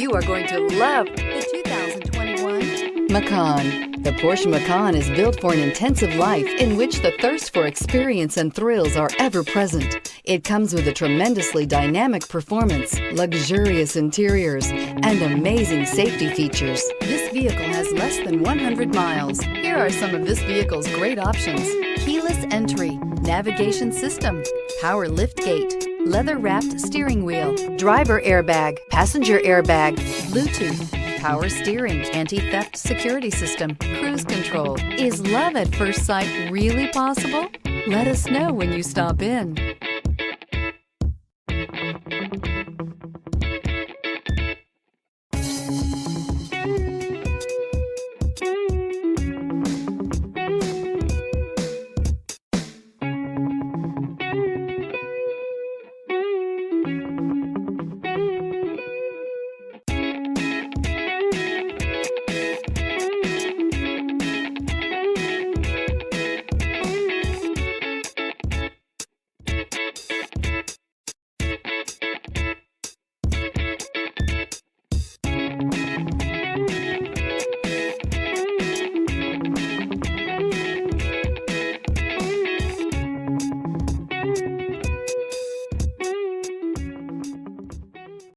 You are going to love the 2021 Macan. The Porsche Macan is built for an intensive life in which the thirst for experience and thrills are ever present. It comes with a tremendously dynamic performance, luxurious interiors, and amazing safety features. This vehicle has less than 100 miles. Here are some of this vehicle's great options: keyless entry, navigation system, power liftgate, leather-wrapped steering wheel, driver airbag, passenger airbag, Bluetooth, power steering, anti-theft security system, cruise control. Is love at first sight really possible? Let us know when you stop in.